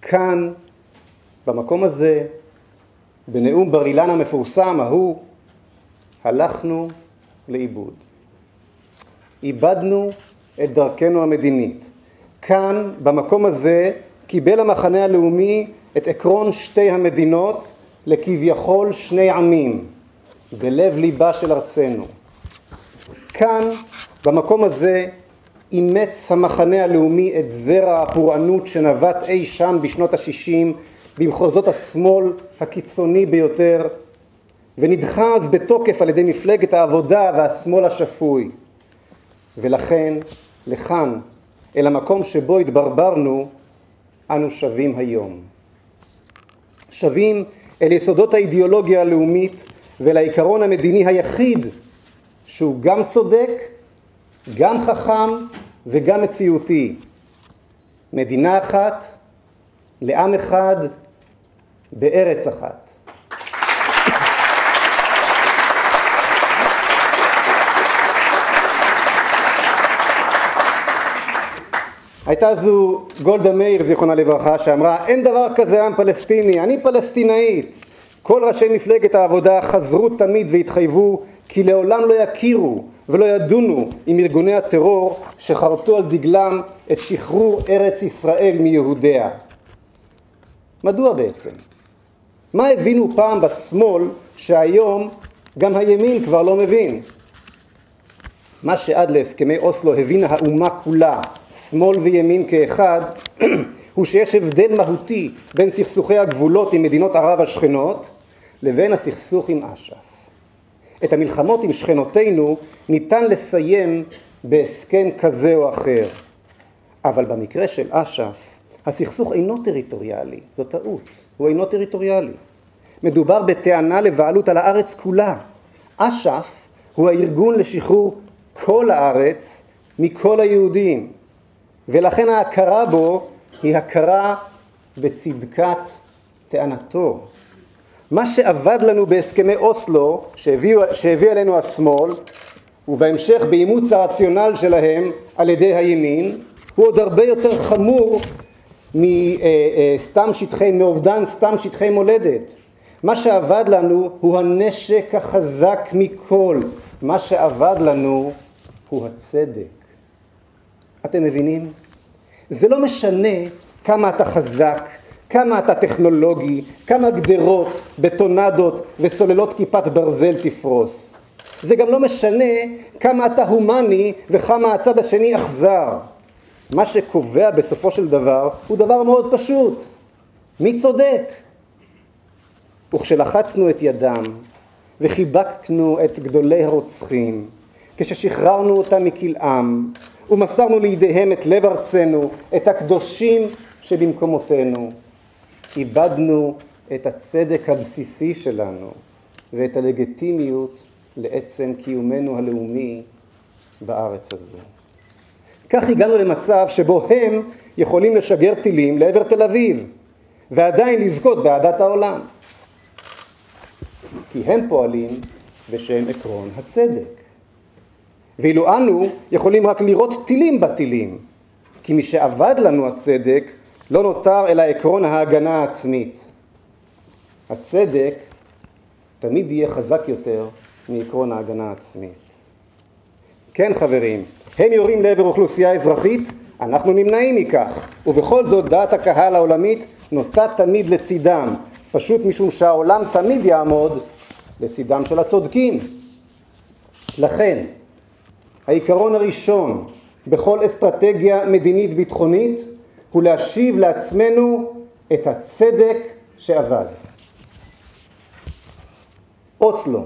כאן, במקום הזה, בנאום בר אילן המפורסם ההוא, הלכנו לאיבוד. איבדנו את דרכנו המדינית. כאן, במקום הזה, קיבל המחנה הלאומי את עקרון שתי המדינות לכביכול שני עמים, בלב ליבה של ארצנו. כאן, במקום הזה, אימץ המחנה הלאומי את זרע הפורענות שנבט אי שם בשנות ה-60 במחוזות השמאל הקיצוני ביותר, ונדחז בתוקף על ידי מפלגת העבודה והשמאל השפוי. ולכן, לכאן, אל המקום שבו התברברנו, אנו שווים היום. שווים אל יסודות האידיאולוגיה הלאומית ולעיקרון המדיני היחיד שהוא גם צודק, גם חכם וגם מציאותי. מדינה אחת, לעם אחד, בארץ אחת. הייתה זו גולדה מאיר זיכרונה לברכה שאמרה, אין דבר כזה עם פלסטיני, אני פלסטינאית. כל ראשי מפלגת העבודה חזרו תמיד והתחייבו כי לעולם לא יכירו ולא ידונו עם ארגוני הטרור שחרטו על דגלם את שחרור ארץ ישראל מיהודיה. מדוע בעצם? מה הבינו פעם בשמאל שהיום גם הימין כבר לא מבין? מה שעד להסכמי אוסלו הבינה האומה כולה, שמאל וימין כאחד, הוא שיש הבדל מהותי בין סכסוכי הגבולות עם מדינות ערב השכנות לבין הסכסוך עם אש"ף. את המלחמות עם שכנותינו ניתן לסיים בהסכם כזה או אחר. אבל במקרה של אש"ף, הסכסוך אינו טריטוריאלי, זו טעות, הוא אינו טריטוריאלי. מדובר בטענה לבעלות על הארץ כולה. אש"ף הוא הארגון לשחרור כל הארץ מכל היהודים, ולכן ההכרה בו היא הכרה בצדקת טענתו. מה שעבד לנו בהסכמי אוסלו שהביא עלינו השמאל, ובהמשך באימוץ הרציונל שלהם על ידי הימין, הוא עוד הרבה יותר חמור מאובדן סתם שטחי מולדת. מה שעבד לנו הוא הנשק החזק מכל. מה שעבד לנו הוא הצדק. אתם מבינים? זה לא משנה כמה אתה חזק, כמה אתה טכנולוגי, כמה גדרות, בטונדות וסוללות כיפת ברזל תפרוס. זה גם לא משנה כמה אתה הומני וכמה הצד השני אכזר. מה שקובע בסופו של דבר הוא דבר מאוד פשוט. מי צודק? וכשלחצנו את ידם וחיבקנו את גדולי הרוצחים, כששחררנו אותם מכלאם ומסרנו לידיהם את לב ארצנו, את הקדושים שבמקומותינו, איבדנו את הצדק הבסיסי שלנו ואת הלגיטימיות לעצם קיומנו הלאומי בארץ הזו. כך הגענו למצב שבו הם יכולים לשגר טילים לעבר תל אביב ועדיין לזכות באהדת העולם. כי הם פועלים בשם עקרון הצדק. ואילו אנו יכולים רק לראות טילים בטילים, כי משעבד לנו הצדק לא נותר אלא עקרון ההגנה העצמית. הצדק תמיד יהיה חזק יותר מעקרון ההגנה העצמית. כן חברים, הם יורים לעבר אוכלוסייה אזרחית, אנחנו נמנעים מכך, ובכל זאת דעת הקהל העולמית נוטה תמיד לצידם, פשוט משום שהעולם תמיד יעמוד לצידם של הצודקים. לכן, העיקרון הראשון בכל אסטרטגיה מדינית ביטחונית הוא להשיב לעצמנו את הצדק שעבד. אוסלו,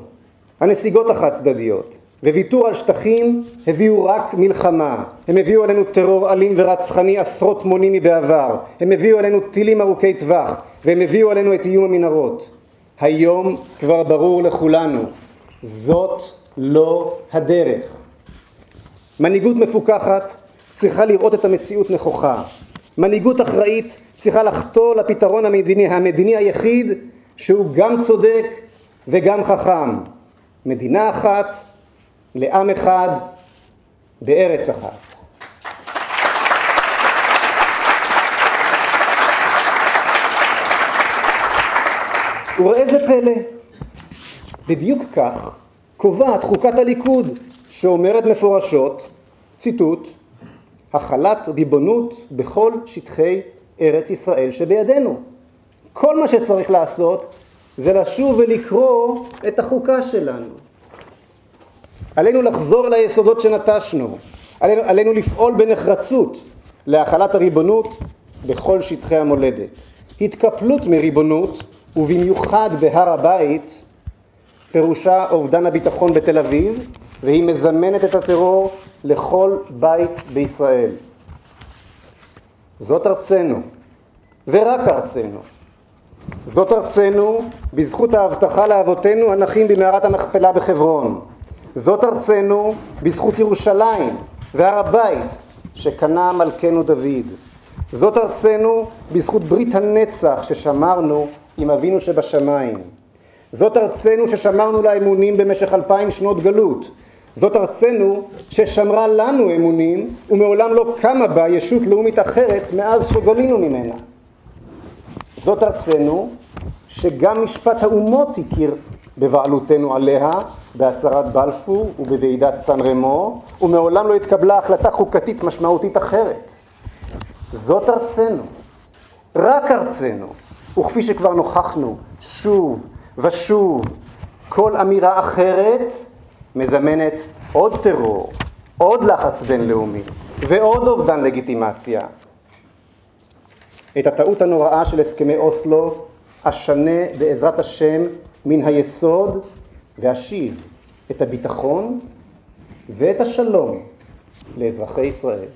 הנסיגות החד-צדדיות וויתור על שטחים הביאו רק מלחמה. הם הביאו עלינו טרור אלים ורצחני עשרות מונים מבעבר. הם הביאו עלינו טילים ארוכי טווח והם הביאו עלינו את איום המנהרות. היום כבר ברור לכולנו, זאת לא הדרך. מנהיגות מפוקחת צריכה לראות את המציאות נכוחה. מנהיגות אחראית צריכה לחתור לפתרון המדיני היחיד שהוא גם צודק וגם חכם. מדינה אחת, לעם אחד, בארץ אחת. וראה זה פלא, בדיוק כך קובעת חוקת הליכוד, שאומרת מפורשות, ציטוט, החלת ריבונות בכל שטחי ארץ ישראל שבידינו. כל מה שצריך לעשות זה לשוב ולקרוא את החוקה שלנו. עלינו לחזור ליסודות שנטשנו, עלינו לפעול בנחרצות להחלת הריבונות בכל שטחי המולדת. התקפלות מריבונות, ובמיוחד בהר הבית, פירושה אובדן הביטחון בתל אביב, והיא מזמנת את הטרור לכל בית בישראל. זאת ארצנו, ורק ארצנו. זאת ארצנו בזכות ההבטחה לאבותינו הנחים במערת המכפלה בחברון. זאת ארצנו בזכות ירושלים והר הבית שקנה מלכנו דוד. זאת ארצנו בזכות ברית הנצח ששמרנו עם אבינו שבשמיים. זאת ארצנו ששמרנו לה אמונים במשך 2000 שנות גלות. זאת ארצנו ששמרה לנו אמונים ומעולם לא קמה בה ישות לאומית אחרת מאז שגלינו ממנה. זאת ארצנו שגם משפט האומות הכיר בבעלותנו עליה בהצהרת בלפור ובוועידת סן רמו, ומעולם לא התקבלה החלטה חוקתית משמעותית אחרת. זאת ארצנו, רק ארצנו, וכפי שכבר נוכחנו שוב ושוב, כל אמירה אחרת מזמנת עוד טרור, עוד לחץ בינלאומי ועוד אובדן לגיטימציה. את הטעות הנוראה של הסכמי אוסלו אשנה בעזרת השם מן היסוד, ואשיב את הביטחון ואת השלום לאזרחי ישראל.